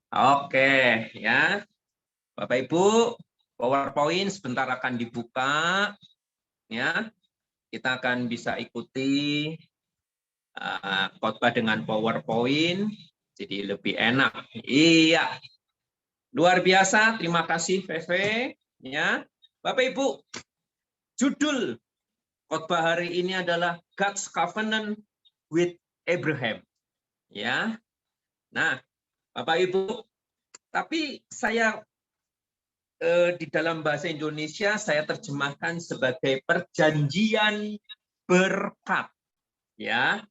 Oke, ya. Bapak Ibu, PowerPoint sebentar akan dibuka, ya. Kita akan bisa ikuti khotbah dengan PowerPoint, jadi lebih enak. Iya, luar biasa. Terima kasih, Veve. Ya, Bapak Ibu, judul khotbah hari ini adalah God's Covenant with Abraham. Ya, nah, Bapak Ibu, tapi saya di dalam bahasa Indonesia saya terjemahkan sebagai perjanjian berkat. Ya,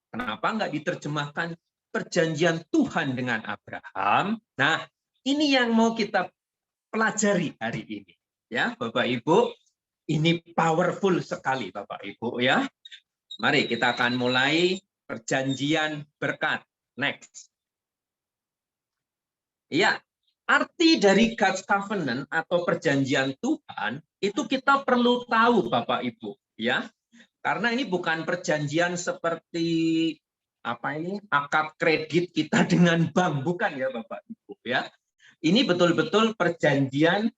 kenapa nggak diterjemahkan perjanjian Tuhan dengan Abraham? Nah, ini yang mau kita pelajari hari ini. Ya, Bapak Ibu, ini powerful sekali Bapak Ibu ya. Mari kita akan mulai perjanjian berkat. Next. Ya, arti dari God's Covenant atau perjanjian Tuhan itu kita perlu tahu Bapak Ibu ya. Karena ini bukan perjanjian seperti apa ini akad kredit kita dengan bank, bukan ya Bapak Ibu ya. Ini betul-betul perjanjian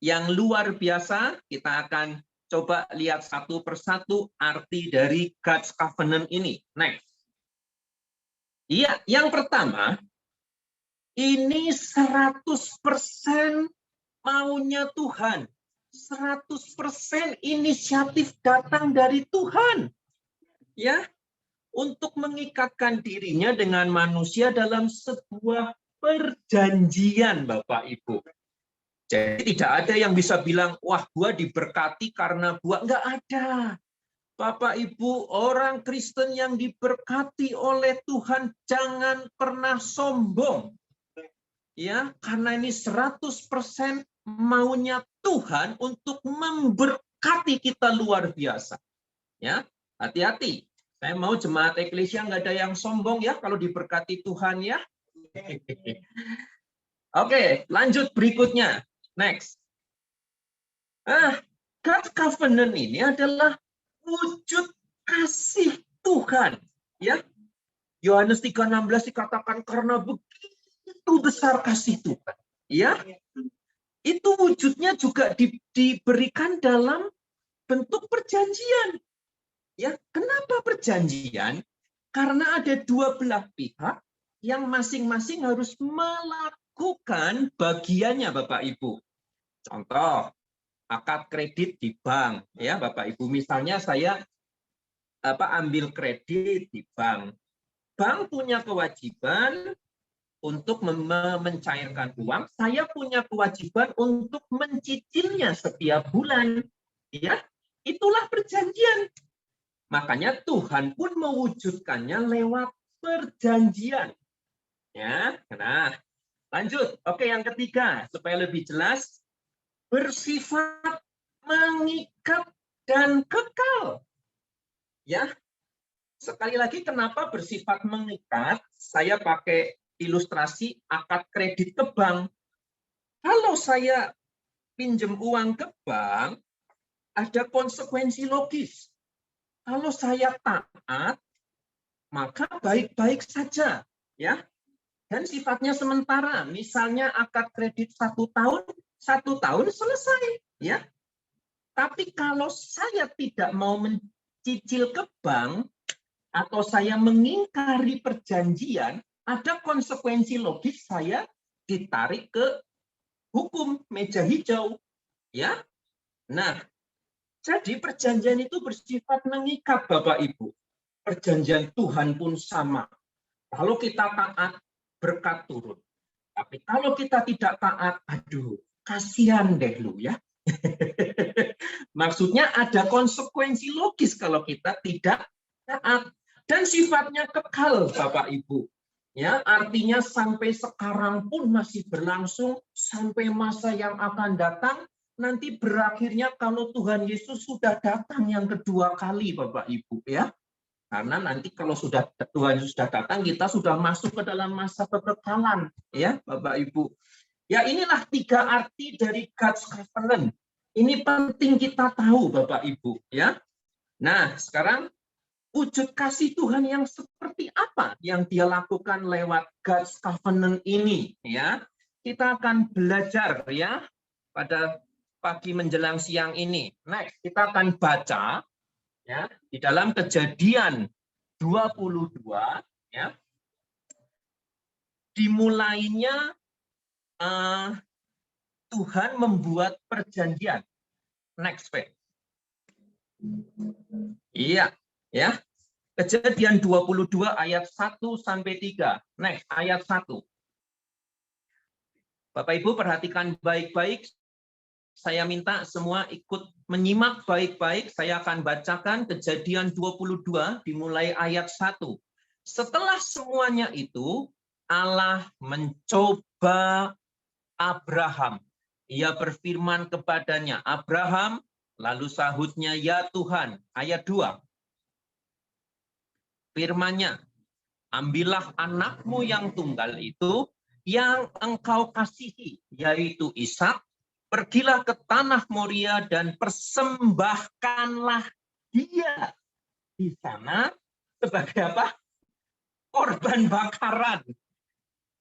yang luar biasa. Kita akan coba lihat satu persatu arti dari God's Covenant ini. Next. Iya, yang pertama ini 100% maunya Tuhan. 100% inisiatif datang dari Tuhan. Ya, untuk mengikatkan dirinya dengan manusia dalam sebuah perjanjian, Bapak Ibu. Jadi tidak ada yang bisa bilang, wah gua diberkati karena gua. Enggak ada. Bapak Ibu, orang Kristen yang diberkati oleh Tuhan jangan pernah sombong. Ya, karena ini 100% maunya Tuhan untuk memberkati kita luar biasa. Ya, hati-hati. Saya mau jemaat eklesia nggak ada yang sombong ya kalau diberkati Tuhan ya. Oke, lanjut berikutnya. Next. God's covenant ini adalah wujud kasih Tuhan. Ya, Yohanes 3:16 dikatakan karena begitu besar kasih Tuhan. Ya, itu wujudnya juga diberikan dalam bentuk perjanjian. Ya, kenapa perjanjian? Karena ada dua belah pihak yang masing-masing harus melakukan bagiannya, Bapak Ibu. Contoh, akad kredit di bank, ya Bapak Ibu. Misalnya saya ambil kredit di bank. Bank punya kewajiban untuk mencairkan uang, saya punya kewajiban untuk mencicilnya setiap bulan. Ya, itulah perjanjian. Makanya Tuhan pun mewujudkannya lewat perjanjian. Ya, nah, lanjut. Oke, yang ketiga, supaya lebih jelas, bersifat mengikat dan kekal. Ya, sekali lagi kenapa bersifat mengikat? Saya pakai ilustrasi akad kredit ke bank. Kalau saya pinjam uang ke bank, ada konsekuensi logis. Kalau saya taat, maka baik-baik saja, ya. Dan sifatnya sementara. Misalnya akad kredit 1 tahun selesai, ya. Tapi kalau saya tidak mau mencicil ke bank atau saya mengingkari perjanjian, ada konsekuensi logis saya ditarik ke hukum meja hijau, ya. Nah, jadi perjanjian itu bersifat mengikat Bapak Ibu. Perjanjian Tuhan pun sama. Kalau kita taat, berkat turun. Tapi kalau kita tidak taat, aduh, kasihan deh lu ya. Maksudnya ada konsekuensi logis kalau kita tidak taat. Dan sifatnya kekal Bapak Ibu. Ya, artinya sampai sekarang pun masih berlangsung, sampai masa yang akan datang, nanti berakhirnya kalau Tuhan Yesus sudah datang yang kedua kali Bapak Ibu ya. Karena nanti kalau sudah Tuhan Yesus sudah datang, kita sudah masuk ke dalam masa kekekalan ya Bapak Ibu. Ya, inilah 3 arti dari God's Covenant. Ini penting kita tahu Bapak Ibu ya. Nah, sekarang wujud kasih Tuhan yang seperti apa yang dia lakukan lewat God's Covenant ini, ya. Kita akan belajar, ya, pada pagi menjelang siang ini. Next, kita akan baca, ya, di dalam Kejadian 22, ya. Dimulainya Tuhan membuat perjanjian. Next page. Iya, ya. Kejadian 22 ayat 1 sampai 3. Next, ayat 1. Bapak Ibu perhatikan baik-baik. Saya minta semua ikut menyimak baik-baik. Saya akan bacakan Kejadian 22 dimulai ayat 1. Setelah semuanya itu, Allah mencoba Abraham. Ia berfirman kepadanya, Abraham, lalu sahutnya, ya Tuhan. Ayat 2. Firman-Nya, ambillah anakmu yang tunggal itu, yang engkau kasihi, yaitu Ishak, pergilah ke tanah Moria dan persembahkanlah dia di sana sebagai apa? Korban bakaran.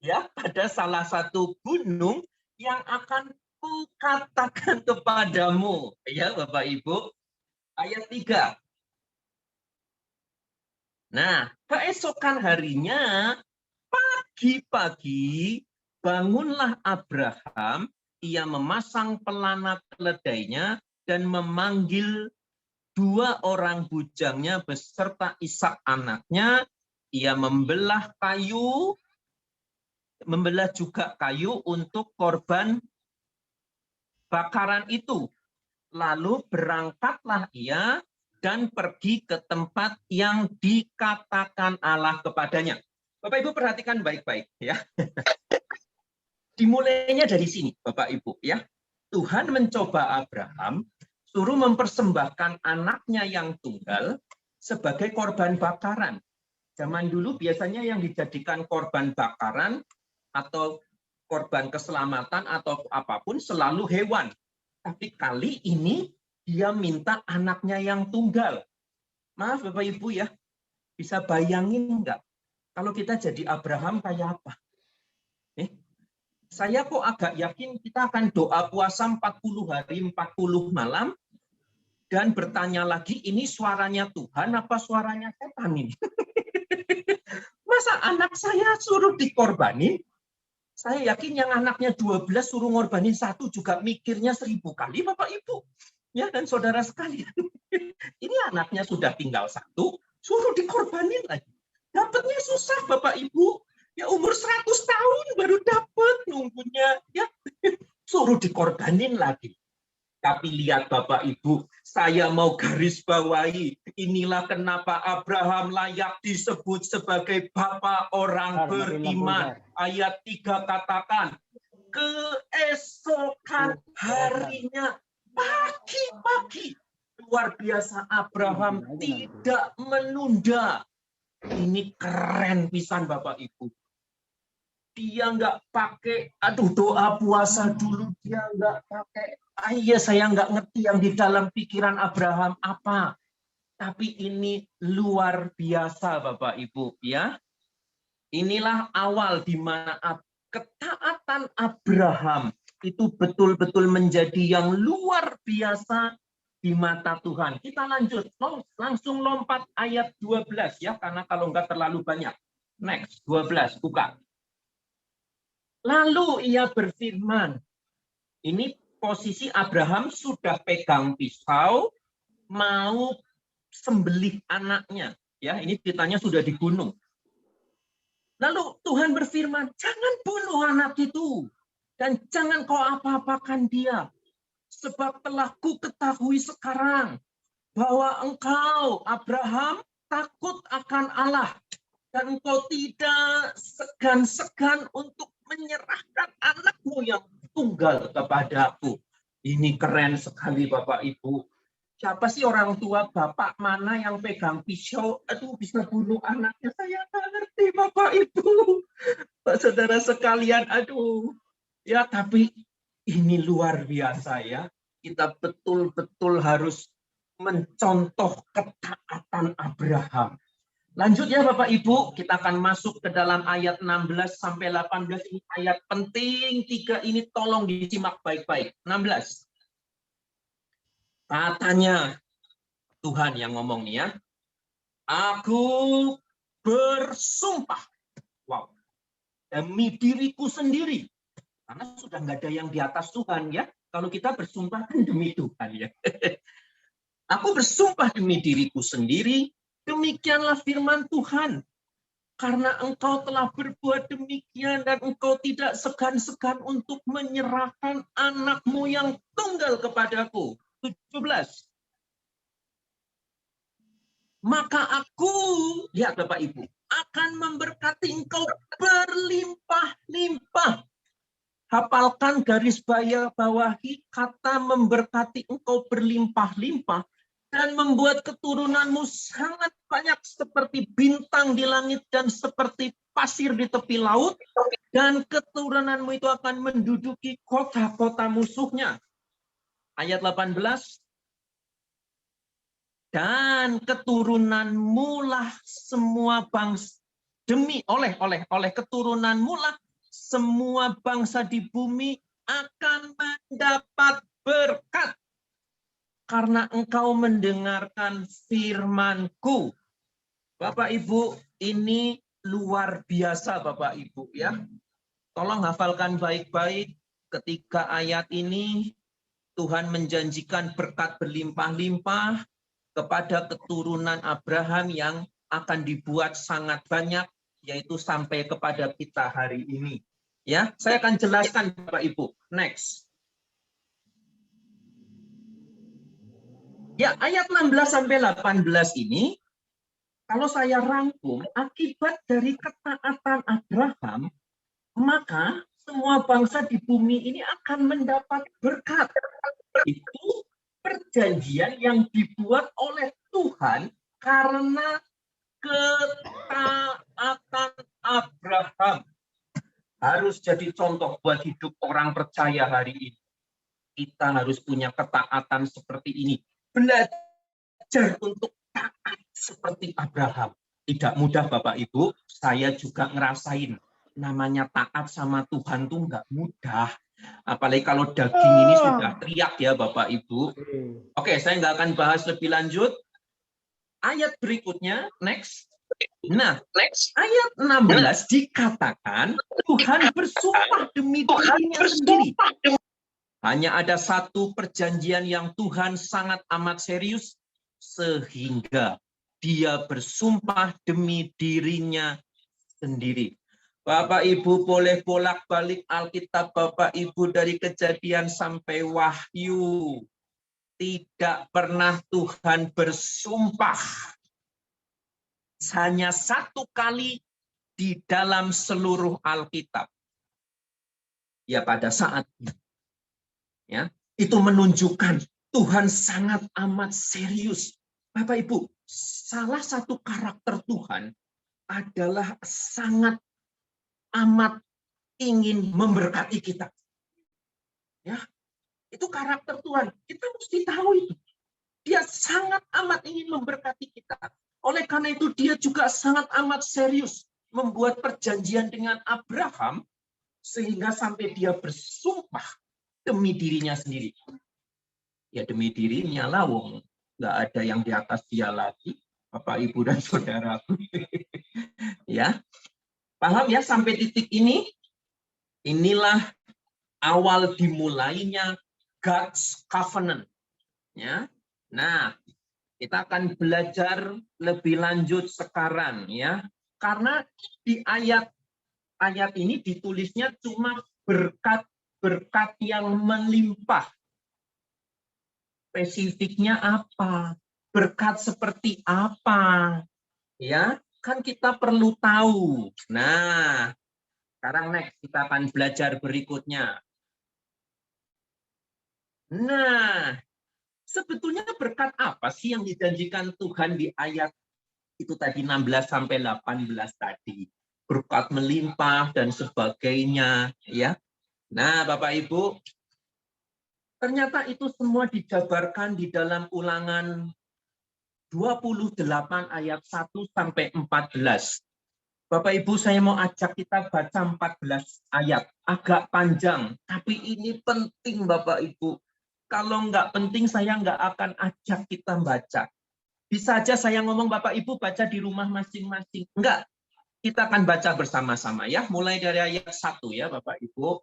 Ya, pada salah satu gunung yang akan kukatakan kepadamu. Ya, Bapak Ibu. Ayat 3. Nah, keesokan harinya, pagi-pagi, bangunlah Abraham, ia memasang pelana keledainya dan memanggil 2 orang bujangnya beserta Ishak anaknya. Ia membelah juga kayu untuk korban bakaran itu. Lalu berangkatlah ia dan pergi ke tempat yang dikatakan Allah kepadanya. Bapak Ibu perhatikan baik-baik, ya. Dimulainya dari sini, Bapak Ibu, ya. Tuhan mencoba Abraham, suruh mempersembahkan anaknya yang tunggal sebagai korban bakaran. Zaman dulu biasanya yang dijadikan korban bakaran atau korban keselamatan atau apapun selalu hewan. Tapi kali ini dia minta anaknya yang tunggal. Maaf Bapak Ibu ya, bisa bayangin enggak? Kalau kita jadi Abraham kayak apa? Saya kok agak yakin kita akan doa puasa 40 hari 40 malam dan bertanya lagi, ini suaranya Tuhan apa suaranya setan ini? Masa anak saya suruh dikorbanin? Saya yakin yang anaknya 12 suruh ngorbanin 1 juga mikirnya 1000 kali Bapak Ibu. Ya, dan saudara sekalian. Ini anaknya sudah tinggal 1, suruh dikorbanin lagi. Dapatnya susah Bapak Ibu. Ya umur 100 tahun baru dapat nunggunya. Ya, suruh dikorbanin lagi. Tapi lihat Bapak Ibu, saya mau garis bawahi, inilah kenapa Abraham layak disebut sebagai bapa orang beriman. Ayat 3 katakan, keesokan harinya, pagi-pagi, luar biasa Abraham tidak menunda. Ini keren pisan Bapak Ibu. Dia nggak pakai, doa puasa dulu, dia nggak pakai. Iya, saya nggak ngerti yang di dalam pikiran Abraham apa. Tapi ini luar biasa, Bapak Ibu, ya. Inilah awal di mana ketaatan Abraham itu betul-betul menjadi yang luar biasa di mata Tuhan. Kita lanjut, langsung lompat ayat 12 ya, karena kalau nggak terlalu banyak. Next, 12, buka. Lalu ia berfirman, ini posisi Abraham sudah pegang pisau, mau sembelih anaknya. Ya, ini ceritanya sudah di gunung. Lalu Tuhan berfirman, jangan bunuh anak itu, dan jangan kau apa-apakan dia, sebab telah ku ketahui sekarang bahwa engkau, Abraham, takut akan Allah, dan engkau tidak segan-segan untuk menyerahkan anakmu yang tunggal kepadaku. Ini keren sekali Bapak Ibu. Siapa sih orang tua bapak mana yang pegang pisau, bisa bunuh anaknya? Saya nggak ngerti Bapak Ibu. Saudara sekalian, ya tapi ini luar biasa ya. Kita betul-betul harus mencontoh ketaatan Abraham. Lanjut ya Bapak Ibu, kita akan masuk ke dalam ayat 16 sampai 18. Ini ayat penting 3 ini, tolong disimak baik-baik. 16. Katanya Tuhan yang ngomong nih ya. Aku bersumpah. Wow. Demi diriku sendiri. Karena sudah nggak ada yang di atas Tuhan ya. Kalau kita bersumpah kan demi Tuhan ya. Aku bersumpah demi diriku sendiri. Demikianlah firman Tuhan. Karena engkau telah berbuat demikian dan engkau tidak segan-segan untuk menyerahkan anakmu yang tunggal kepadaku. 17. Maka aku, lihat Bapak Ibu, akan memberkati engkau berlimpah-limpah. Hafalkan, garis bawahi kata memberkati engkau berlimpah-limpah. Dan membuat keturunanmu sangat banyak seperti bintang di langit dan seperti pasir di tepi laut. Dan keturunanmu itu akan menduduki kota-kota musuhnya. Ayat 18. Dan keturunanmu lah semua bangsa, oleh keturunanmu lah semua bangsa di bumi akan mendapat berkat. Karena engkau mendengarkan firman-Ku. Bapak Ibu, ini luar biasa Bapak Ibu ya. Tolong hafalkan baik-baik ketika ayat ini Tuhan menjanjikan berkat berlimpah-limpah kepada keturunan Abraham yang akan dibuat sangat banyak, yaitu sampai kepada kita hari ini. Ya, saya akan jelaskan Bapak Ibu. Next. Ya, ayat 16 sampai 18 ini, kalau saya rangkum, akibat dari ketaatan Abraham, maka semua bangsa di bumi ini akan mendapat berkat. Itu perjanjian yang dibuat oleh Tuhan karena ketaatan Abraham. Harus jadi contoh buat hidup orang percaya hari ini. Kita harus punya ketaatan seperti ini. Belajar untuk taat seperti Abraham. Tidak mudah Bapak Ibu, saya juga ngerasain namanya taat sama Tuhan tuh nggak mudah. Apalagi kalau daging ini sudah teriak ya Bapak Ibu. Oke, saya nggak akan bahas lebih lanjut. Ayat berikutnya, next. Nah, ayat 16 dikatakan Tuhan bersumpah demi dirinya sendiri. Hanya ada satu perjanjian yang Tuhan sangat amat serius, sehingga dia bersumpah demi dirinya sendiri. Bapak Ibu boleh bolak-balik Alkitab Bapak Ibu dari Kejadian sampai Wahyu. Tidak pernah Tuhan bersumpah. Hanya satu kali di dalam seluruh Alkitab. Ya pada saat itu. Ya, itu menunjukkan Tuhan sangat amat serius. Bapak Ibu, salah satu karakter Tuhan adalah sangat amat ingin memberkati kita. Ya, itu karakter Tuhan. Kita mesti tahu itu. Dia sangat amat ingin memberkati kita. Oleh karena itu dia juga sangat amat serius membuat perjanjian dengan Abraham sehingga sampai dia bersumpah demi dirinya sendiri. Ya demi dirinya lah, wong nggak ada yang di atas dia lagi, Bapak Ibu dan Saudaraku. Ya, paham ya sampai titik ini? Inilah awal dimulainya God's Covenant. Ya, nah kita akan belajar lebih lanjut sekarang ya, karena di ayat ini ditulisnya cuma berkat yang melimpah. Spesifiknya apa? Berkat seperti apa? Ya, kan kita perlu tahu. Nah, sekarang next kita akan belajar berikutnya. Nah, sebetulnya berkat apa sih yang dijanjikan Tuhan di ayat itu tadi 16 sampai 18 tadi? Berkat melimpah dan sebagainya, ya. Nah, Bapak Ibu, Ternyata itu semua dijabarkan di dalam Ulangan 28 ayat 1 sampai 14. Bapak Ibu, saya mau ajak kita baca 14 ayat. Agak panjang, tapi ini penting Bapak Ibu. Kalau nggak penting, saya nggak akan ajak kita baca. Bisa aja saya ngomong Bapak Ibu baca di rumah masing-masing. Enggak, kita akan baca bersama-sama ya. Mulai dari ayat 1 ya Bapak Ibu.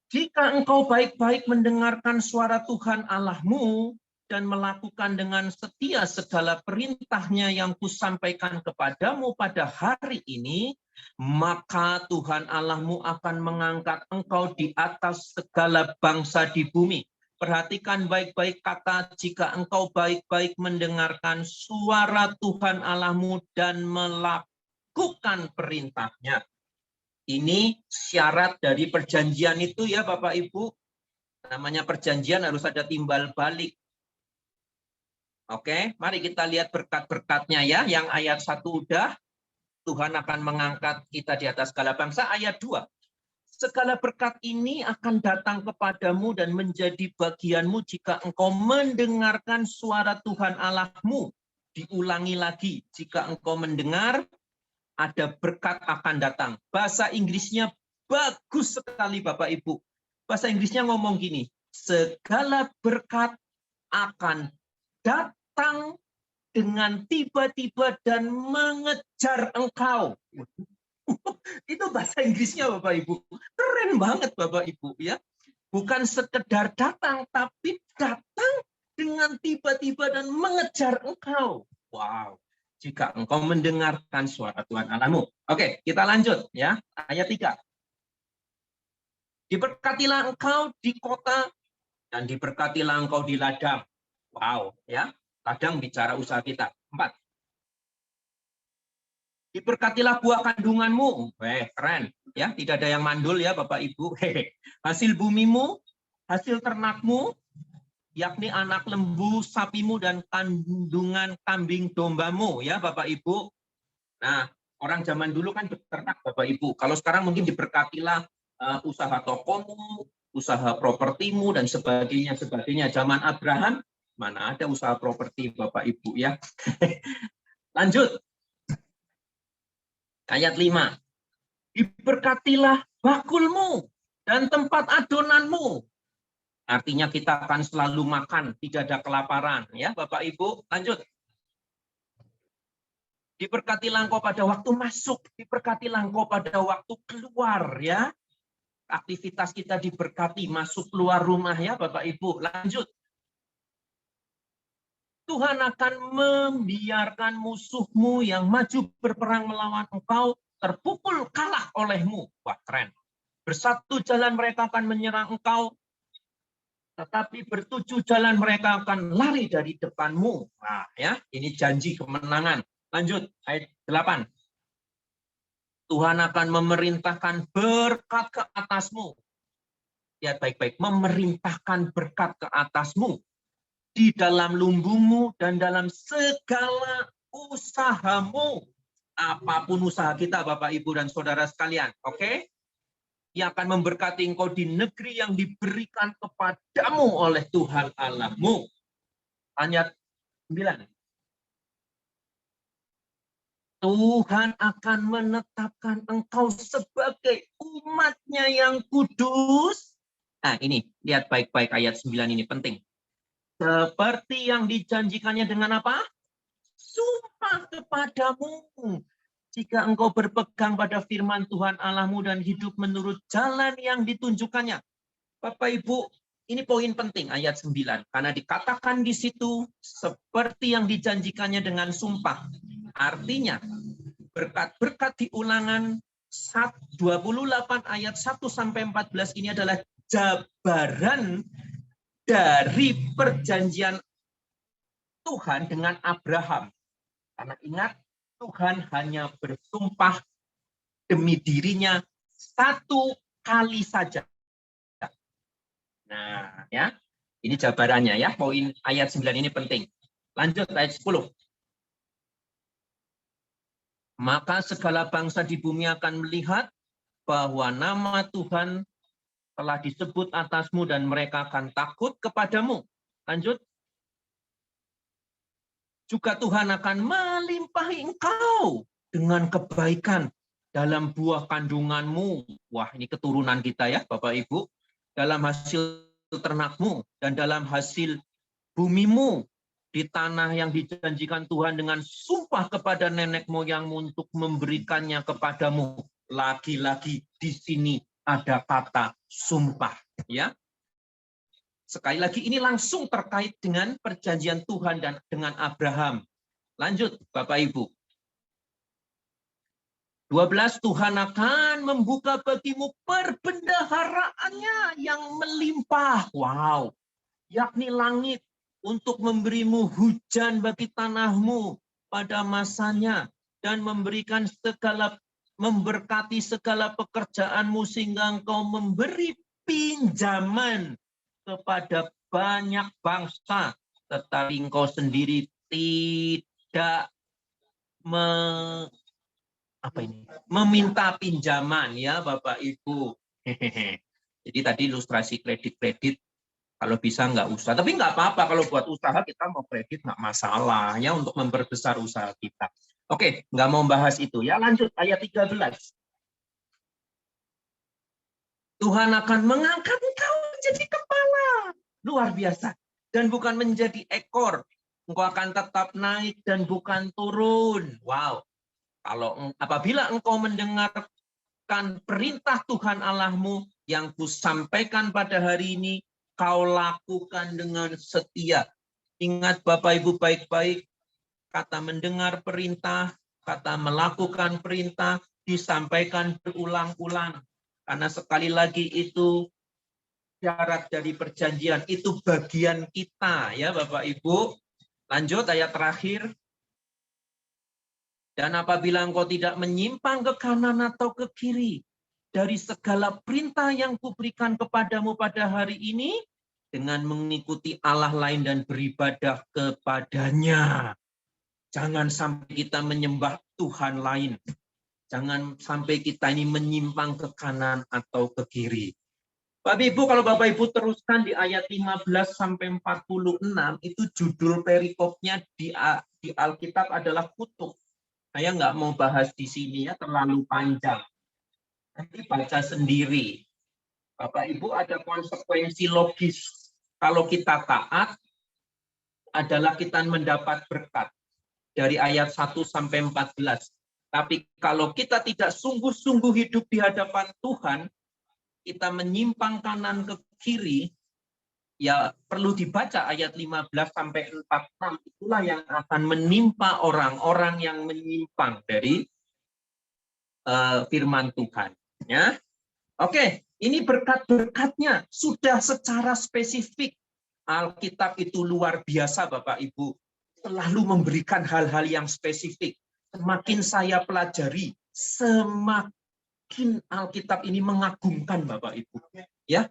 Jika engkau baik-baik mendengarkan suara Tuhan Allahmu dan melakukan dengan setia segala perintahnya yang kusampaikan kepadamu pada hari ini, maka Tuhan Allahmu akan mengangkat engkau di atas segala bangsa di bumi. Perhatikan baik-baik kata, jika engkau baik-baik mendengarkan suara Tuhan Allahmu dan melakukan perintahnya. Ini syarat dari perjanjian itu ya Bapak Ibu. Namanya perjanjian harus ada timbal balik. Oke, mari kita lihat berkat-berkatnya ya. Yang ayat 1 udah, Tuhan akan mengangkat kita di atas segala bangsa. Ayat 2, segala berkat ini akan datang kepadamu dan menjadi bagianmu jika engkau mendengarkan suara Tuhan Allahmu. Diulangi lagi, jika engkau mendengar, ada berkat akan datang. Bahasa Inggrisnya bagus sekali Bapak Ibu. Bahasa Inggrisnya ngomong gini, segala berkat akan datang dengan tiba-tiba dan mengejar engkau. Itu bahasa Inggrisnya Bapak Ibu. Keren banget Bapak Ibu ya. Bukan sekedar datang, tapi datang dengan tiba-tiba dan mengejar engkau. Wow. Jika engkau mendengarkan suara Tuhan Allahmu. Oke, kita lanjut ya. Ayat 3. Diberkatilah engkau di kota dan diberkatilah engkau di ladang. Wow, ya. Ladang bicara usaha kita. 4. Diberkatilah buah kandunganmu. Keren. Ya, tidak ada yang mandul ya Bapak Ibu. Hasil bumimu, hasil ternakmu, yakni anak lembu sapimu dan kandungan kambing dombamu ya Bapak Ibu. Nah, orang zaman dulu kan beternak Bapak Ibu. Kalau sekarang mungkin diberkatilah usaha tokomu, usaha propertimu dan sebagainya. Zaman Abraham mana ada usaha properti Bapak Ibu ya. Lanjut. Ayat 5. Diberkatilah bakulmu dan tempat adonanmu. Artinya kita akan selalu makan, tidak ada kelaparan. Ya, Bapak Ibu, lanjut. Diberkatilah engkau pada waktu masuk, diberkatilah engkau pada waktu keluar. Ya, aktivitas kita diberkati, masuk keluar rumah ya, Bapak Ibu. Lanjut. Tuhan akan membiarkan musuhmu yang maju berperang melawan engkau terpukul kalah olehmu. Wah, keren. Bersatu jalan mereka akan menyerang engkau, tetapi bertujuh jalan mereka akan lari dari depanmu. Nah, ya, ini janji kemenangan. Lanjut, ayat 8. Tuhan akan memerintahkan berkat ke atasmu. Lihat baik-baik, memerintahkan berkat ke atasmu di dalam lumbungmu dan dalam segala usahamu. Apapun usaha kita, Bapak, Ibu, dan Saudara sekalian. Oke? Yang akan memberkati engkau di negeri yang diberikan kepadamu oleh Tuhan Allahmu. Ayat 9. Tuhan akan menetapkan engkau sebagai umat-Nya yang kudus. Nah, ini, lihat baik-baik ayat 9 ini penting. Seperti yang dijanjikannya dengan apa? Sumpah kepadamu. Jika engkau berpegang pada firman Tuhan Allahmu dan hidup menurut jalan yang ditunjukkannya. Bapak Ibu, ini poin penting ayat 9. Karena dikatakan di situ seperti yang dijanjikannya dengan sumpah. Artinya berkat-berkat di Ulangan 28 ayat 1 sampai 14 ini adalah jabaran dari perjanjian Tuhan dengan Abraham. Karena ingat, Tuhan hanya bersumpah demi dirinya satu kali saja. Nah, ya, ini jabarannya ya. Poin ayat 9 ini penting. Lanjut ayat 10. Maka segala bangsa di bumi akan melihat bahwa nama Tuhan telah disebut atasmu dan mereka akan takut kepadamu. Lanjut. Juga Tuhan akan melimpahi engkau dengan kebaikan dalam buah kandunganmu. Wah, ini keturunan kita ya, Bapak Ibu. Dalam hasil ternakmu dan dalam hasil bumimu di tanah yang dijanjikan Tuhan dengan sumpah kepada nenek moyangmu untuk memberikannya kepadamu. Lagi-lagi di sini ada kata sumpah, ya. Sekali lagi ini langsung terkait dengan perjanjian Tuhan dan dengan Abraham. Lanjut Bapak Ibu. 12, Tuhan akan membuka bagimu perbendaharaannya yang melimpah. Wow. Yakni langit untuk memberimu hujan bagi tanahmu pada masanya dan memberkati segala pekerjaanmu sehingga engkau memberi pinjaman kepada banyak bangsa, tetapi engkau sendiri tidak meminta pinjaman, ya Bapak Ibu. Jadi tadi ilustrasi kredit-kredit, kalau bisa nggak usah. Tapi nggak apa-apa kalau buat usaha kita mau kredit nggak masalah ya untuk memperbesar usaha kita. Oke, nggak mau bahas itu ya. Lanjut ayat 13. Tuhan akan mengangkat engkau menjadi kepala. Luar biasa. Dan bukan menjadi ekor. Engkau akan tetap naik dan bukan turun. Wow. Apabila engkau mendengarkan perintah Tuhan Allahmu yang kusampaikan pada hari ini, kau lakukan dengan setia. Ingat Bapak Ibu baik-baik, kata mendengar perintah, kata melakukan perintah, disampaikan berulang-ulang. Karena sekali lagi itu syarat dari perjanjian, itu bagian kita ya Bapak Ibu. Lanjut ayat terakhir. Dan apabila engkau tidak menyimpang ke kanan atau ke kiri dari segala perintah yang kuberikan kepadamu pada hari ini, dengan mengikuti Allah lain dan beribadah kepadanya. Jangan sampai kita menyembah Tuhan lain. Jangan sampai kita ini menyimpang ke kanan atau ke kiri. Bapak Ibu, kalau Bapak Ibu teruskan di ayat 15 sampai 46, itu judul perikopnya di Alkitab adalah kutuk. Saya nggak mau bahas di sini ya, terlalu panjang. Nanti baca sendiri. Bapak Ibu, ada konsekuensi logis. Kalau kita taat, adalah kita mendapat berkat. Dari ayat 1 sampai 14. Tapi kalau kita tidak sungguh-sungguh hidup di hadapan Tuhan, kita menyimpang kanan ke kiri, ya perlu dibaca ayat 15 sampai 46. Itulah yang akan menimpa orang-orang yang menyimpang dari firman Tuhan. Ya, oke, ini berkat-berkatnya sudah secara spesifik. Alkitab itu luar biasa, Bapak Ibu. Selalu memberikan hal-hal yang spesifik. Semakin saya pelajari, semakin Alkitab ini mengagumkan, Bapak Ibu. Ya,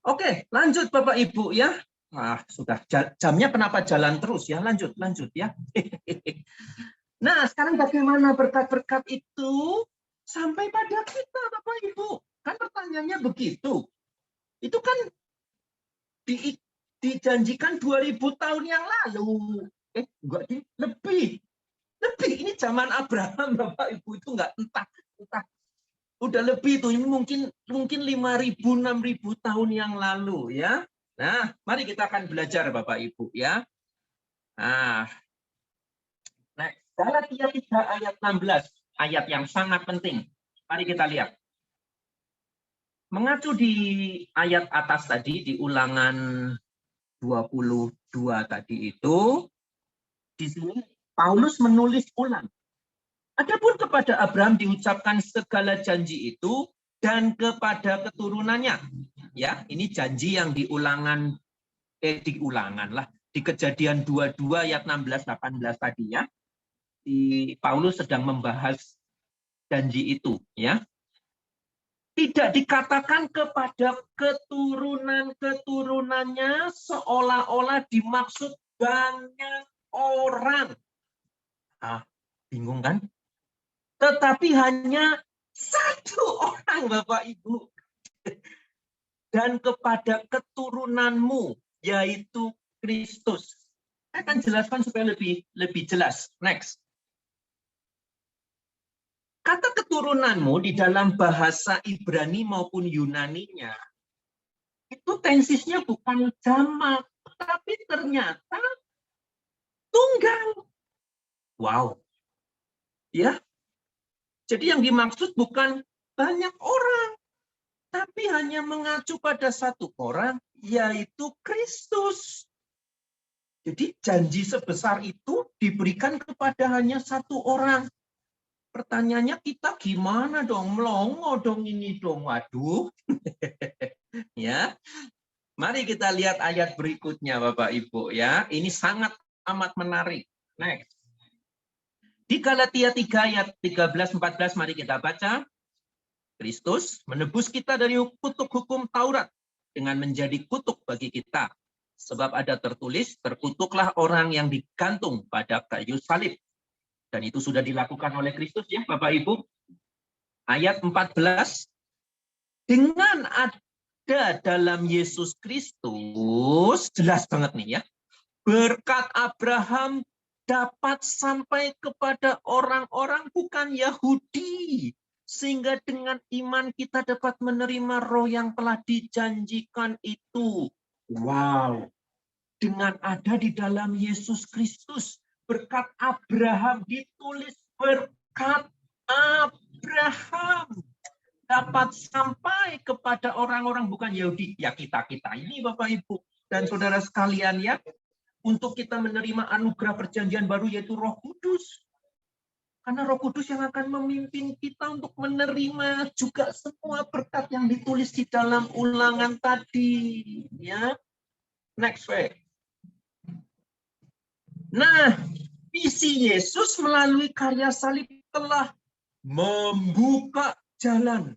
oke, lanjut Bapak Ibu ya. Nah, sudah jamnya kenapa jalan terus ya? Lanjut ya. Nah, sekarang bagaimana berkat-berkat itu sampai pada kita, Bapak Ibu? Kan pertanyaannya begitu. Itu kan dijanjikan 2000 tahun yang lalu. Enggak, lebih. Ini zaman Abraham, Bapak Ibu, itu enggak entah. Udah lebih itu, ini mungkin 5.000, 6.000 tahun yang lalu ya. Nah, mari kita akan belajar Bapak Ibu ya. Nah, Galatia 3 ayat 16, ayat yang sangat penting. Mari kita lihat. Mengacu di ayat atas tadi, di Ulangan 22 tadi itu, di sini Paulus menulis ulang. Adapun kepada Abraham diucapkan segala janji itu dan kepada keturunannya. Ya, ini janji yang di Ulangan di Kejadian 22 ayat 16-18 tadi ya. Paulus sedang membahas janji itu ya. Tidak dikatakan kepada keturunan-keturunannya seolah-olah dimaksud banyak orang. Bingung kan? Tetapi hanya satu orang, Bapak Ibu. dan kepada keturunanmu, yaitu Kristus. Saya akan jelaskan supaya lebih jelas. Next. Kata keturunanmu di dalam bahasa Ibrani maupun Yunaninya, itu tensisnya bukan jamak, tapi ternyata tunggal. Wow. Ya. Jadi yang dimaksud bukan banyak orang, tapi hanya mengacu pada satu orang, yaitu Kristus. Jadi janji sebesar itu diberikan kepada hanya satu orang. Pertanyaannya kita gimana dong? Melongo dong ini dong. Waduh. Ya. Mari kita lihat ayat berikutnya Bapak Ibu ya. Ini sangat amat menarik. Next. Di Galatia 3 ayat 13-14 mari kita baca. Kristus menebus kita dari kutuk hukum Taurat dengan menjadi kutuk bagi kita. Sebab ada tertulis, terkutuklah orang yang digantung pada kayu salib. Dan itu sudah dilakukan oleh Kristus ya Bapak Ibu. Ayat 14. Dengan ada dalam Yesus Kristus, jelas banget nih ya. Berkat Abraham dapat sampai kepada orang-orang bukan Yahudi. Sehingga dengan iman kita dapat menerima roh yang telah dijanjikan itu. Wow. Dengan ada di dalam Yesus Kristus. Berkat Abraham, ditulis berkat Abraham dapat sampai kepada orang-orang bukan Yahudi. Ya kita-kita ini Bapak Ibu dan saudara sekalian ya. Untuk kita menerima anugerah perjanjian baru yaitu Roh Kudus. Karena Roh Kudus yang akan memimpin kita untuk menerima juga semua berkat yang ditulis di dalam ulangan tadi. Ya. Next way. Nah, visi Yesus melalui karya salib telah membuka jalan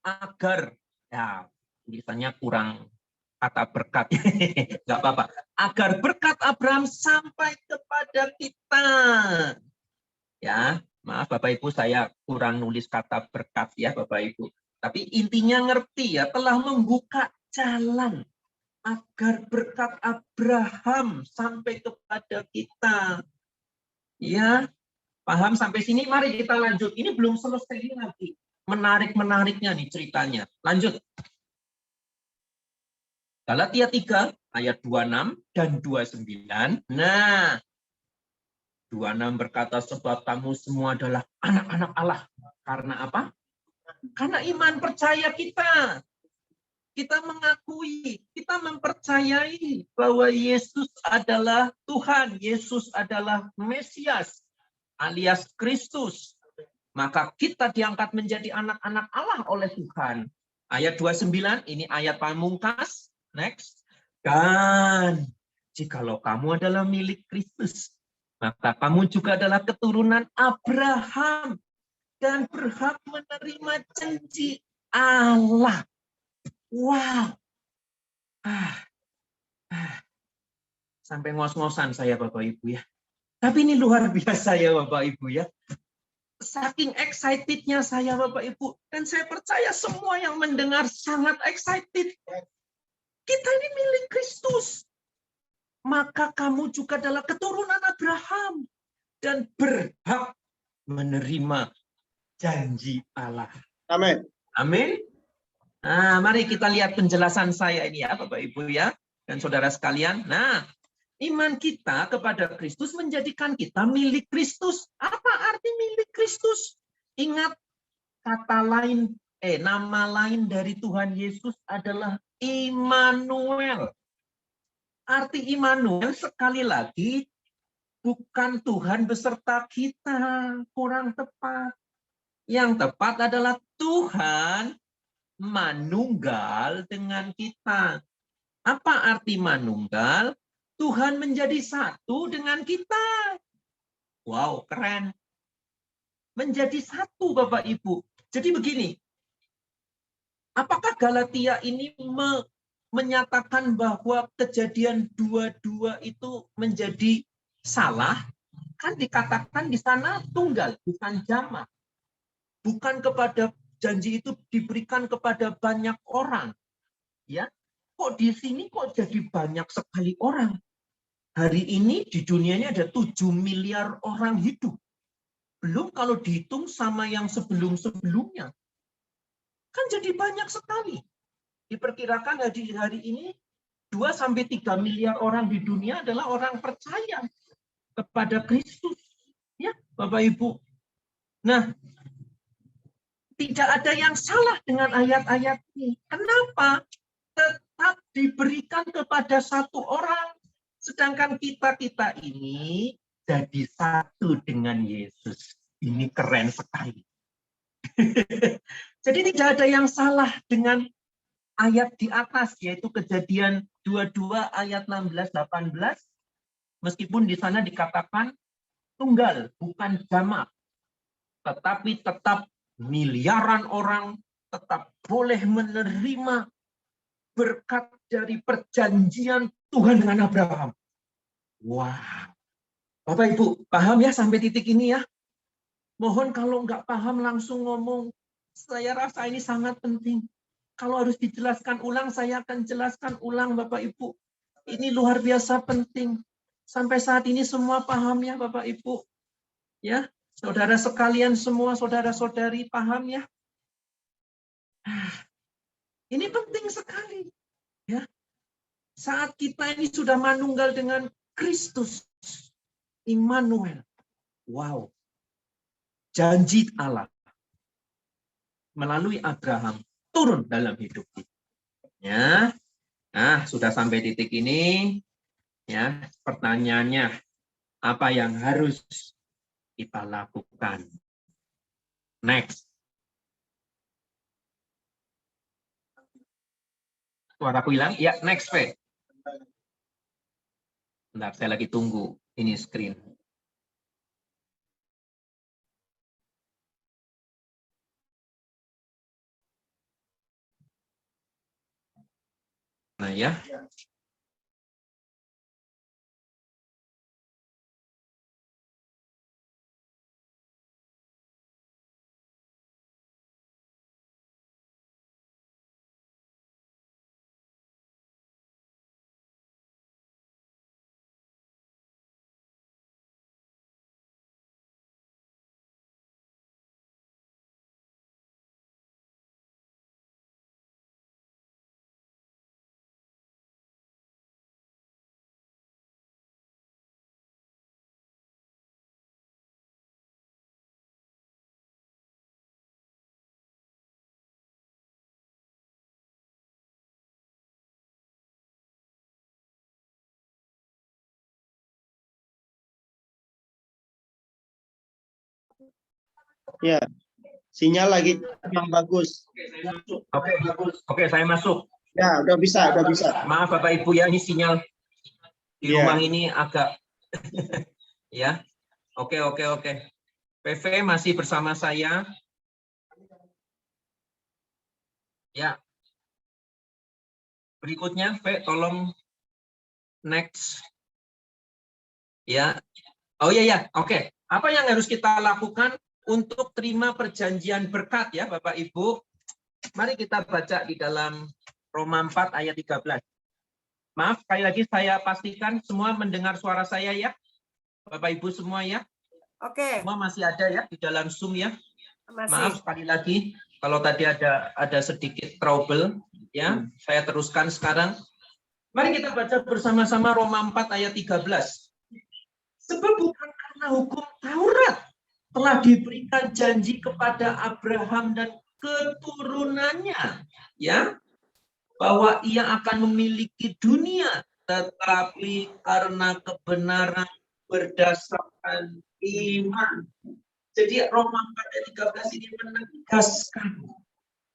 agar, ya tulisannya kurang kata berkat, nggak apa-apa, agar berkat Abraham sampai kepada kita. Ya, maaf Bapak Ibu, saya kurang nulis kata berkat ya Bapak Ibu. Tapi intinya ngerti ya, telah membuka jalan agar berkat Abraham sampai kepada kita. Ya, paham sampai sini? Mari kita lanjut. Ini belum selesai lagi. Menarik-menariknya nih ceritanya. Lanjut. Galatia 3 ayat 26 dan 29. Nah, 26 berkata sebab kamu semua adalah anak-anak Allah. Karena apa? Karena iman percaya kita. Kita mengakui, kita mempercayai bahwa Yesus adalah Tuhan, Yesus adalah Mesias, alias Kristus. Maka kita diangkat menjadi anak-anak Allah oleh Tuhan. Ayat 29, ini ayat pamungkas. Next. Dan jikalau kamu adalah milik Kristus, maka kamu juga adalah keturunan Abraham dan berhak menerima janji Allah. Wow. Sampai ngos-ngosan saya Bapak Ibu ya. Tapi ini luar biasa ya Bapak Ibu ya. Saking excitednya saya Bapak Ibu. Dan saya percaya semua yang mendengar sangat excited. Kita ini milik Kristus. Maka kamu juga adalah keturunan Abraham. Dan berhak menerima janji Allah. Amin. Amin. Nah, mari kita lihat penjelasan saya ini ya Bapak Ibu ya. Dan saudara sekalian. Nah, iman kita kepada Kristus menjadikan kita milik Kristus. Apa arti milik Kristus? Ingat kata lain, nama lain dari Tuhan Yesus adalah Immanuel. Arti Immanuel sekali lagi bukan Tuhan beserta kita, kurang tepat. Yang tepat adalah Tuhan manunggal dengan kita. Apa arti manunggal? Tuhan menjadi satu dengan kita. Wow, keren. Menjadi satu Bapak Ibu. Jadi begini, apakah Galatia ini menyatakan bahwa kejadian 22 itu menjadi salah? Kan dikatakan di sana tunggal, bukan jamak. Bukan kepada janji itu diberikan kepada banyak orang. Ya, kok di sini kok jadi banyak sekali orang? Hari ini di dunia ini ada 7 miliar orang hidup. Belum kalau dihitung sama yang sebelum-sebelumnya. Kan jadi banyak sekali. Diperkirakan hari ini 2-3 miliar orang di dunia adalah orang percaya kepada Kristus. Ya, Bapak Ibu. Nah, tidak ada yang salah dengan ayat-ayat ini. Kenapa? Tetap diberikan kepada satu orang. Sedangkan kita ini jadi satu dengan Yesus. Ini keren sekali. Jadi tidak ada yang salah dengan ayat di atas, yaitu Kejadian 22 ayat 16-18. Meskipun di sana dikatakan tunggal, bukan jamak. Tetapi tetap miliaran orang tetap boleh menerima berkat dari perjanjian Tuhan dengan Abraham. Wah, Bapak Ibu paham ya sampai titik ini ya? Mohon kalau nggak paham langsung ngomong. Saya rasa ini sangat penting. Kalau harus dijelaskan ulang, saya akan jelaskan ulang Bapak Ibu. Ini luar biasa penting. Sampai saat ini semua paham ya Bapak Ibu. Ya, saudara sekalian semua, saudara-saudari paham ya? Ini penting sekali. Ya. Saat kita ini sudah manunggal dengan Kristus, Immanuel. Wow. Janji Allah melalui Abraham turun dalam hidup kita. Ya. Nah, sudah sampai titik ini. Ya, pertanyaannya, apa yang harus kita lakukan? Next. Suaraku hilang? Ya, next, P. Bentar, saya lagi tunggu ini screen. Nah, ya. Ya, sinyal lagi yang bagus. Oke, saya masuk. Ya, udah bisa. Maaf Bapak Ibu ya, ini sinyal di rumah ini agak ya. Oke. PV masih bersama saya. Ya. Berikutnya, P, tolong next. Ya. Oh iya. Oke. Apa yang harus kita lakukan untuk terima perjanjian berkat ya, Bapak Ibu? Mari kita baca di dalam Roma 4 ayat 13. Maaf, sekali lagi saya pastikan semua mendengar suara saya ya. Bapak Ibu semua ya. Oke. Semua masih ada ya di dalam Zoom ya. Masih. Maaf sekali lagi kalau tadi ada sedikit trouble ya. Saya teruskan sekarang. Mari kita baca bersama-sama Roma 4 ayat 13. Sebab bukan karena hukum Taurat telah diberikan janji kepada Abraham dan keturunannya ya, bahwa ia akan memiliki dunia, tetapi karena kebenaran berdasarkan iman. Jadi Roma 4 ayat 13 ini menegaskan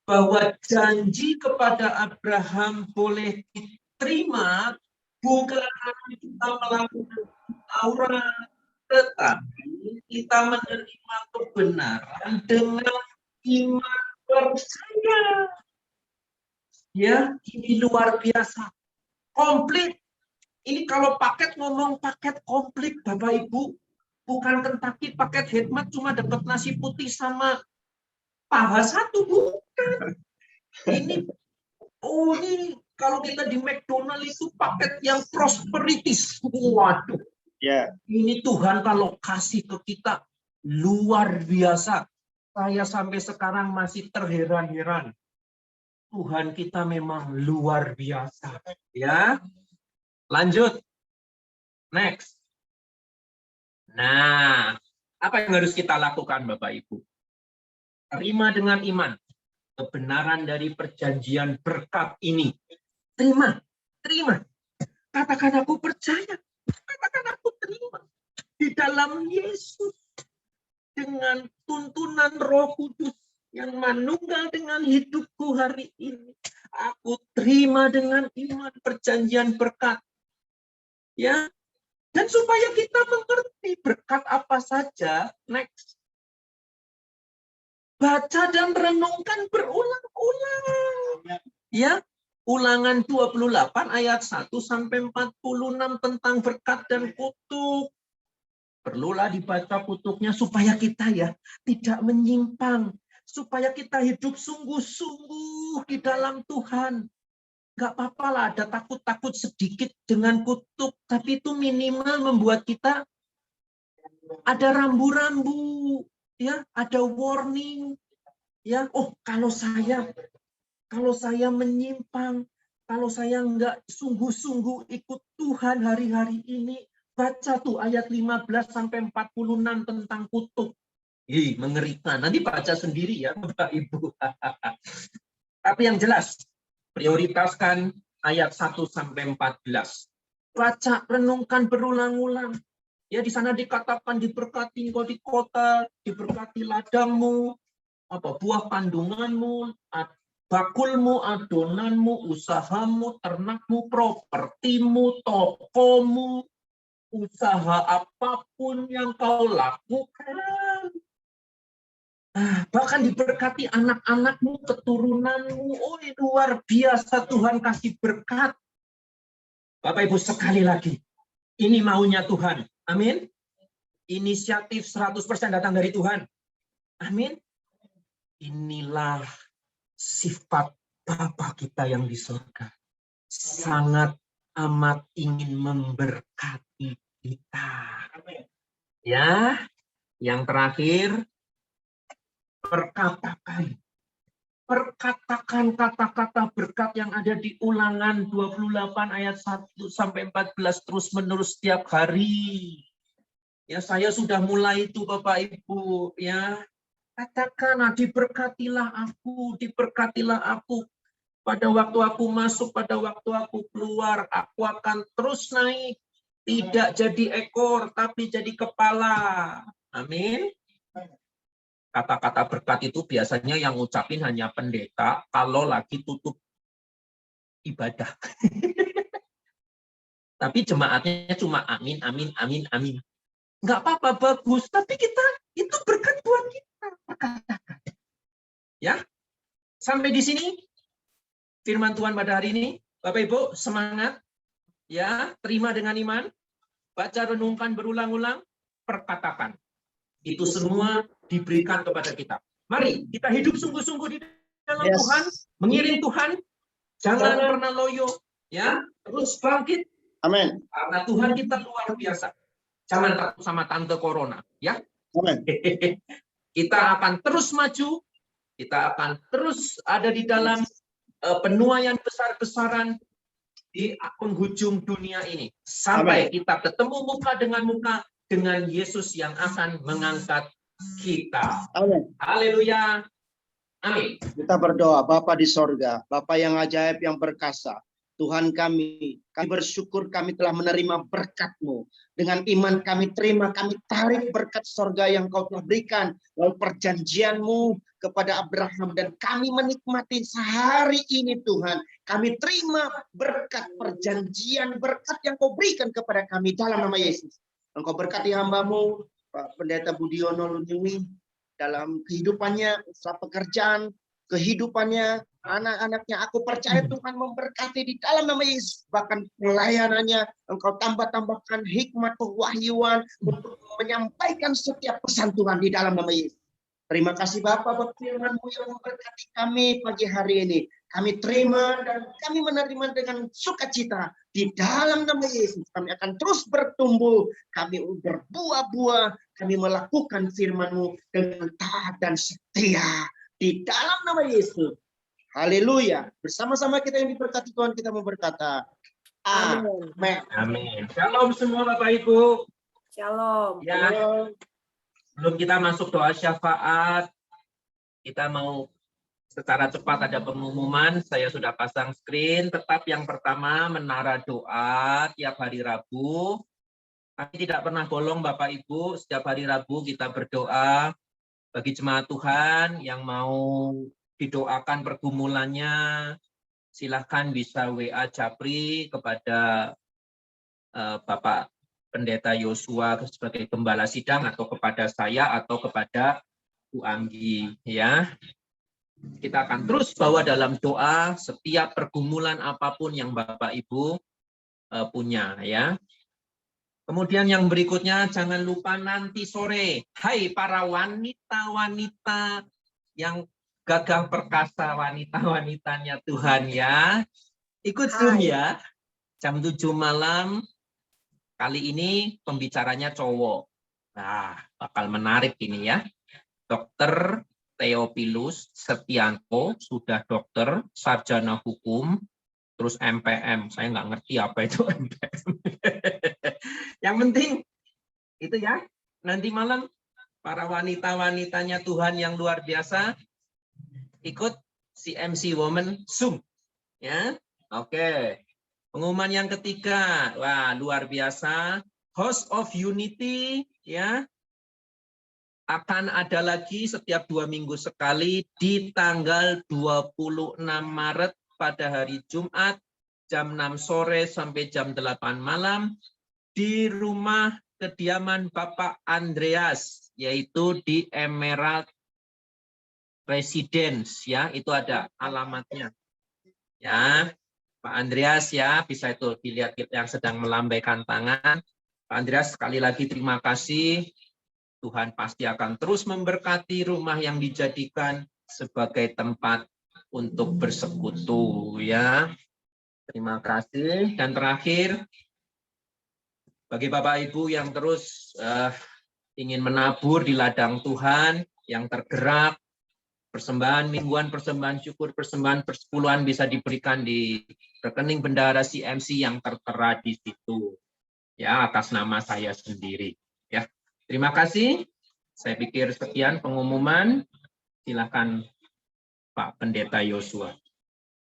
bahwa janji kepada Abraham boleh diterima bukan karena kita melakukan Taurat, tetapi kita menerima kebenaran dengan iman percaya. Ya, ini luar biasa. Komplit. Ini kalau paket ngomong paket komplit, Bapak Ibu. Bukan Kentucky paket Hikmat cuma dapat nasi putih sama paha satu, bukan. Ini Kalau kita di McDonald itu paket yang prosperities. Waduh, Ya. ini Tuhan kalau kasih ke kita luar biasa. Saya sampai sekarang masih terheran-heran. Tuhan kita memang luar biasa. Ya, lanjut. Next. Nah, apa yang harus kita lakukan Bapak Ibu? Terima dengan iman kebenaran dari perjanjian berkat ini. Terima, terima. Katakan aku percaya. Katakan aku terima. Di dalam Yesus. Dengan tuntunan Roh Kudus yang manunggal dengan hidupku hari ini. Aku terima dengan iman perjanjian berkat. Ya. Dan supaya kita mengerti berkat apa saja, next. Baca dan renungkan berulang-ulang. Ya, Ulangan 28 ayat 1 sampai 46 tentang berkat dan kutuk. Perlulah dibaca kutuknya supaya kita ya tidak menyimpang, supaya kita hidup sungguh-sungguh di dalam Tuhan. Nggak apa-apa lah ada takut-takut sedikit dengan kutuk, tapi itu minimal membuat kita ada rambu-rambu, ya, ada warning, ya. Oh, kalau saya menyimpang, kalau saya nggak sungguh-sungguh ikut Tuhan hari-hari ini, baca tuh ayat 15 sampai 46 tentang kutuk. Mengerikan. Nanti baca sendiri ya, Bapak Ibu. Tapi yang jelas, prioritaskan ayat 1 sampai 14. Baca, renungkan berulang-ulang. Ya, di sana dikatakan diberkati engkau di kota, diberkati ladangmu, buah kandunganmu, bakulmu, adonanmu, usahamu, ternakmu, propertimu, tokomu, usaha apapun yang kau lakukan. Bahkan diberkati anak-anakmu, keturunanmu. Oh, luar biasa Tuhan kasih berkat. Bapak Ibu sekali lagi, ini maunya Tuhan. Amin. Inisiatif 100% datang dari Tuhan. Amin. Inilah sifat Bapa kita yang di surga. Sangat amat ingin memberkati kita. Ya, yang terakhir, perkatakan kata-kata berkat yang ada di Ulangan 28 ayat 1 sampai 14 terus-menerus setiap hari. Ya, saya sudah mulai itu Bapak Ibu, ya. Katakan, diberkatilah aku. Pada waktu aku masuk, pada waktu aku keluar, aku akan terus naik. Tidak jadi ekor, tapi jadi kepala. Amin. Kata-kata berkat itu biasanya yang ngucapin hanya pendeta kalau lagi tutup ibadah. Tapi jemaatnya cuma amin, amin, amin, amin. Nggak apa-apa, bagus. Tapi itu berkat buat kita. Katakan. Ya, sampai di sini firman Tuhan pada hari ini. Bapak Ibu, semangat. Ya, terima dengan iman. Baca, renungkan berulang-ulang. Perkatakan. Itu semua diberikan kepada kita. Mari kita hidup sungguh-sungguh di dalam Tuhan, mengiring Tuhan, jangan pernah loyo, ya, terus bangkit. Amin. Karena Tuhan kita luar biasa. Jangan takut sama tante corona, ya. Amin. Kita akan terus maju, kita akan terus ada di dalam penuaian besar-besaran di penghujung dunia ini. Sampai kita ketemu muka dengan Yesus yang akan mengangkat kita. Amin. Haleluya. Amin. Kita berdoa, Bapa di sorga, Bapa yang ajaib, yang perkasa. Tuhan kami bersyukur kami telah menerima berkat-Mu. Dengan iman kami terima, kami tarik berkat sorga yang Kau telah berikan. Lalu perjanjian-Mu kepada Abraham. Dan kami menikmati sehari ini Tuhan. Kami terima berkat perjanjian, berkat yang Kau berikan kepada kami dalam nama Yesus. Engkau berkati hamba-Mu, Pak Pendeta Budiono Lunyuwi, dalam kehidupannya, usaha pekerjaan, kehidupannya, anak-anaknya. Aku percaya Tuhan memberkati di dalam nama Yesus. Bahkan pelayanannya, Engkau tambah-tambahkan hikmat kewahyuan untuk menyampaikan setiap pesan Tuhan di dalam nama Yesus. Terima kasih Bapak buat firman-Mu yang memberkati kami pagi hari ini. kami terima dan kami menerima dengan sukacita. Di dalam nama Yesus kami akan terus bertumbuh, kami berbuah-buah, kami melakukan firman-Mu dengan taat dan setia. Di dalam nama Yesus. Haleluya. Bersama-sama kita yang diberkati Tuhan, kita mau berkata, amin. Amin. Shalom semua Bapak Ibu. Shalom. Ya, sebelum kita masuk doa syafaat, kita mau secara cepat ada pengumuman. Saya sudah pasang screen. Tetap yang pertama menara doa tiap hari Rabu. Kami tidak pernah bolong Bapak Ibu. Setiap hari Rabu kita berdoa bagi jemaat Tuhan yang mau didoakan pergumulannya. Silahkan bisa WA Japri kepada Bapak Pendeta Yosua sebagai gembala sidang, atau kepada saya, atau kepada Bu Anggi, ya. Kita akan terus bawa dalam doa setiap pergumulan apapun yang Bapak Ibu punya, ya. Kemudian yang berikutnya, jangan lupa nanti sore, hai para wanita-wanita yang gagah perkasa, wanita-wanitanya Tuhan, ya. Ikut Zoom ya, jam 7 malam. Kali ini pembicaranya cowok. Nah, bakal menarik ini ya. Dokter Theophilus Setianto, sudah dokter, sarjana hukum, terus MPM. Saya nggak ngerti apa itu MPM. Yang penting itu ya, nanti malam para wanita-wanitanya Tuhan yang luar biasa ikut CMC Women Zoom. Ya, oke. Pengumuman yang ketiga, wah luar biasa. Host of Unity, ya. Akan ada lagi setiap 2 minggu sekali di tanggal 26 Maret pada hari Jumat jam 6 sore sampai jam 8 malam di rumah kediaman Bapak Andreas, yaitu di Emerald Residence, ya, itu ada alamatnya. Ya, Pak Andreas, ya, bisa itu dilihat yang sedang melambaikan tangan. Pak Andreas, sekali lagi terima kasih. Tuhan pasti akan terus memberkati rumah yang dijadikan sebagai tempat untuk bersekutu, ya. Terima kasih. Dan terakhir, bagi Bapak Ibu yang terus ingin menabur di ladang Tuhan, yang tergerak, persembahan mingguan, persembahan syukur, persembahan persepuluhan bisa diberikan di rekening bendahara CMC yang tertera di situ, ya, atas nama saya sendiri, ya. Terima kasih. Saya pikir sekian pengumuman. Silakan Pak Pendeta Yosua.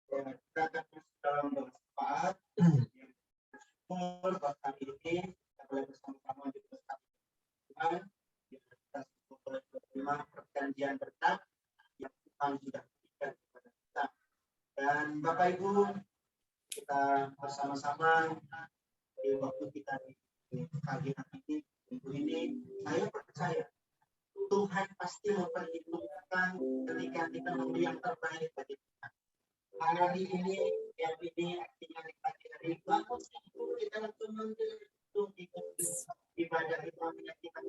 Kita akan dalam bermanfaat. Kali ini kita boleh bersama-sama di Tuhan. Kita boleh menerima perjanjian berkat yang Tuhan sudah berikan kepada kita. Dan Bapak Ibu, kita bersama-sama di waktu kita di pagi hari ini, minggu ini, saya percaya Tuhan pasti memperhitungkan ketika kita memberi yang terbaik bagi kita. Hari ini, yang ini artinya di pagi hari bagus itu kita langsung untuk ikut ibadah Tuhan yang kita.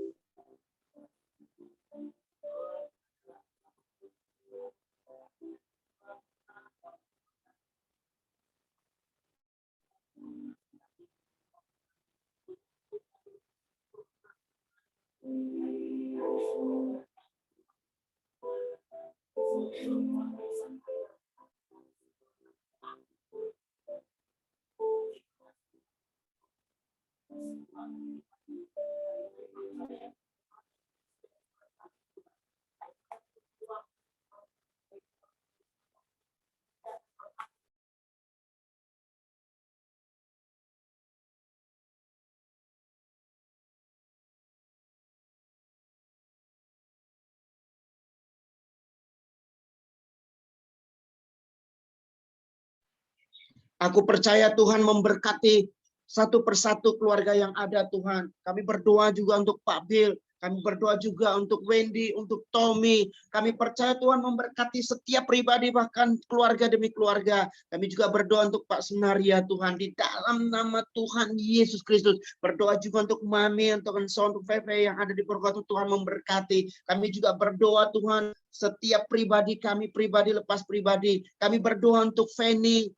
Aku percaya Tuhan memberkati satu persatu keluarga yang ada, Tuhan. Kami berdoa juga untuk Pak Bill. Kami berdoa juga untuk Wendy, untuk Tommy. Kami percaya Tuhan memberkati setiap pribadi, bahkan keluarga demi keluarga. Kami juga berdoa untuk Pak Sunaria Tuhan, di dalam nama Tuhan Yesus Kristus. Berdoa juga untuk Mami, untuk Enso, untuk Feve yang ada di Purwokerto, Tuhan memberkati. Kami juga berdoa Tuhan, setiap pribadi kami, pribadi lepas pribadi. Kami berdoa untuk Feni,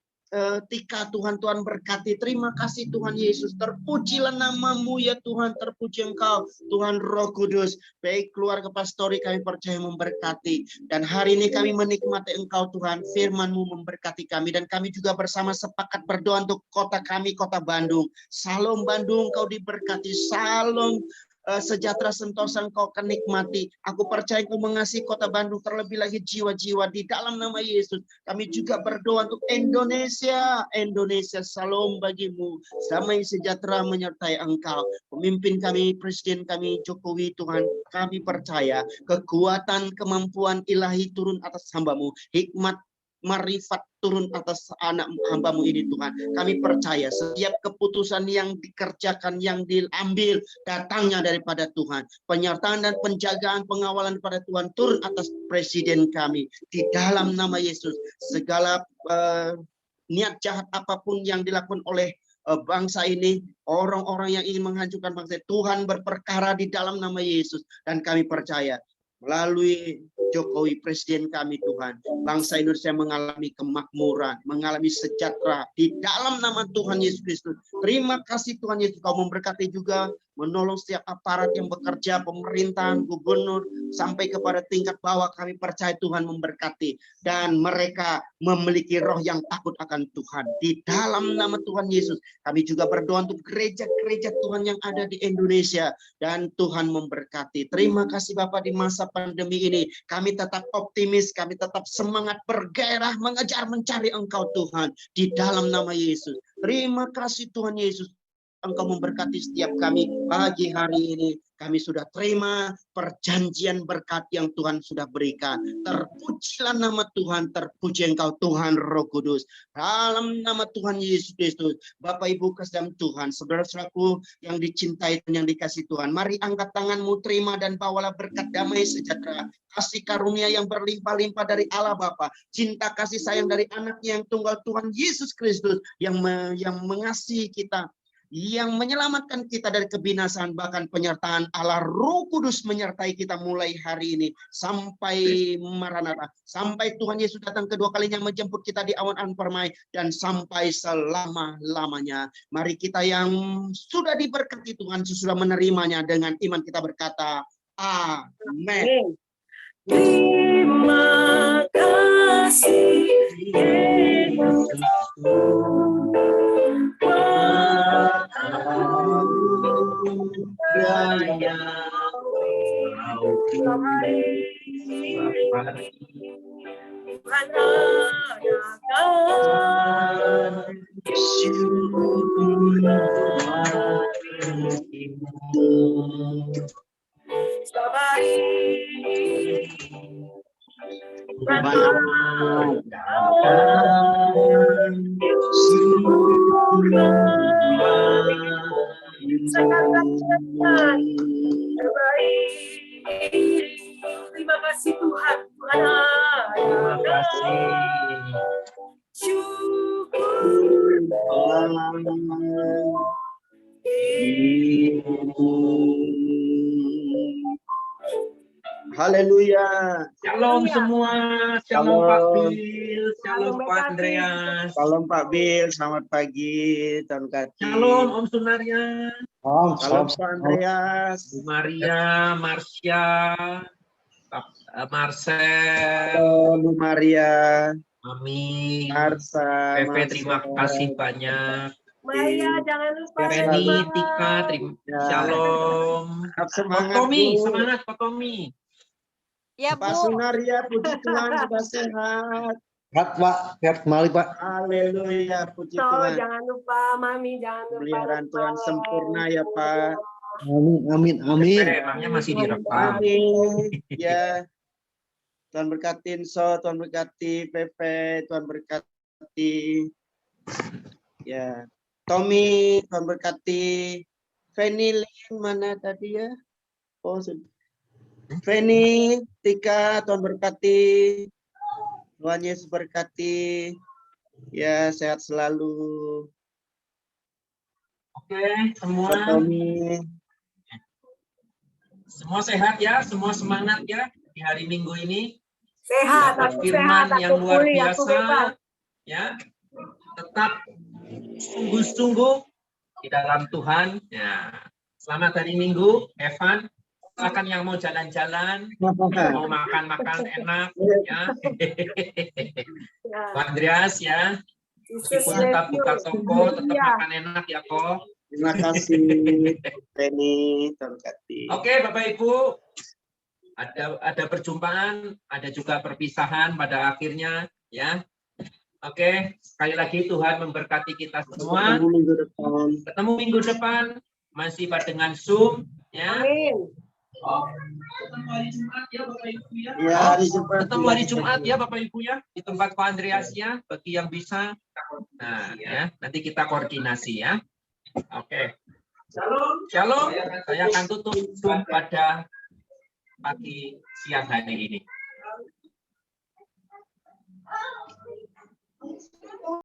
Tika, Tuhan berkati. Terima kasih Tuhan Yesus. Terpujilah namamu ya Tuhan, terpuji Engkau Tuhan Roh Kudus. Baik keluarga pastori kami percaya memberkati. Dan hari ini kami menikmati Engkau Tuhan, firman-Mu memberkati kami. Dan kami juga bersama sepakat berdoa untuk kota kami, kota Bandung. Salam Bandung, Kau diberkati. Salam sejahtera sentosa Engkau akan nikmati. Aku percaya Engkau mengasihi kota Bandung, terlebih lagi jiwa-jiwa di dalam nama Yesus. Kami juga berdoa untuk Indonesia. Indonesia, salam bagimu. Damai sejahtera menyertai Engkau. Pemimpin kami, Presiden kami, Jokowi Tuhan, kami percaya kekuatan, kemampuan ilahi turun atas hamba-Mu. Hikmat, marifat turun atas anak hamba-Mu ini Tuhan. Kami percaya setiap keputusan yang dikerjakan, yang diambil, datangnya daripada Tuhan. Penyertaan dan penjagaan, pengawalan daripada Tuhan turun atas presiden kami. Di dalam nama Yesus, segala niat jahat apapun yang dilakukan oleh bangsa ini, orang-orang yang ingin menghancurkan bangsa, Tuhan berperkara di dalam nama Yesus. Dan kami percaya melalui Jokowi, presiden kami Tuhan, bangsa Indonesia mengalami kemakmuran, mengalami sejahtera di dalam nama Tuhan Yesus Kristus. Terima kasih Tuhan Yesus, Kau memberkati juga, menolong setiap aparat yang bekerja, pemerintahan, gubernur, sampai kepada tingkat bawah. Kami percaya Tuhan memberkati, dan mereka memiliki roh yang takut akan Tuhan. Di dalam nama Tuhan Yesus, kami juga berdoa untuk gereja-gereja Tuhan yang ada di Indonesia, dan Tuhan memberkati. Terima kasih Bapak, di masa pandemi ini kami tetap optimis, kami tetap semangat bergairah mengejar mencari Engkau Tuhan, di dalam nama Yesus. Terima kasih Tuhan Yesus, Engkau memberkati setiap kami pagi hari ini. Kami sudah terima perjanjian berkat yang Tuhan sudah berikan. Terpujilah nama Tuhan, terpuji Engkau Tuhan Roh Kudus. Dalam nama Tuhan Yesus Kristus, Bapak Ibu kasih Tuhan, saudara-saudaraku yang dicintai dan yang dikasih Tuhan, mari angkat tanganmu, terima dan bawalah berkat damai sejahtera, kasih karunia yang berlimpah-limpah dari Allah Bapa, cinta kasih sayang dari anaknya yang tunggal Tuhan Yesus Kristus, yang mengasihi kita, yang menyelamatkan kita dari kebinasaan, bahkan penyertaan Allah Roh Kudus menyertai kita mulai hari ini sampai Maranatha, sampai Tuhan Yesus datang kedua kalinya menjemput kita di awan-awan permai, dan sampai selama-lamanya. Mari kita yang sudah diberkati Tuhan, sudah menerimanya, dengan iman kita berkata amin. Terima kasih Yesus. Terima kasih Tuhan. Terima kasih. Haleluya. Shalom semua. Shalom Shalom. Pak Bill. Shalom Pak Andreas. Shalom Pak Bill, selamat pagi. Tuhan berkati. Shalom Om Sunaria. Shalom Pak Andreas. Bu Maria, Marsha, Marcel. Halo Bu Maria. Mami. Marsa. Pepe, terima kasih banyak. Maria, jangan lupa. Reni, Tika, shalom. Pak Tommy, semangat Pak Tommy. Ya, Pak Bu. Sunaria, puji Tuhan sudah sehat. Sehat Pak, sehat kembali Pak. Haleluya, puji So, Tuhan. jangan lupa, Mami, jangan lupa. Pemeliharaan Tuhan sempurna ya Pak. Amin. Emangnya masih direkam. Amin. Ya. Tuhan berkatin So, Tuhan berkati Pepe, Tuhan berkati ya Tommy, Tuhan berkati Fenilin, mana tadi ya? Oh, Feni, Tika, Tuhan berkati. Tuhan Yesus berkati. Ya, sehat selalu. Oke, semua. Pak Tommy. Semua sehat ya, semua semangat ya di hari Minggu ini. Sehat, Dapat aku firman sehat, yang aku luar pulih, aku bebas. biasa. Ya, tetap sungguh-sungguh di dalam Tuhan. Ya, selamat hari Minggu, Evan. Silakan yang mau jalan-jalan, yang mau makan-makan enak, ya. Ya. Pak Andreas ya, Jesus meskipun bless tetap you. buka toko, tetap Iya. makan enak ya kok. Terima kasih, Feni, Tuhan berkati. Oke, Bapak Ibu, ada perjumpaan, ada juga perpisahan pada akhirnya, ya. Oke, sekali lagi Tuhan memberkati kita semua. Ketemu minggu depan. Ketemu minggu depan, masih dengan Zoom, ya. Amin. Oh, ketemu hari Jumat ya Bapak Ibu ya. Ya, hari Jumat. Ketemu hari Jumat ya Bapak Ibu ya, di tempat Pak Andreas ya, bagi yang bisa. Nah, ya, nanti kita koordinasi ya. Oke. Shalom. Saya akan tutup Zoom pada pagi siang hari ini.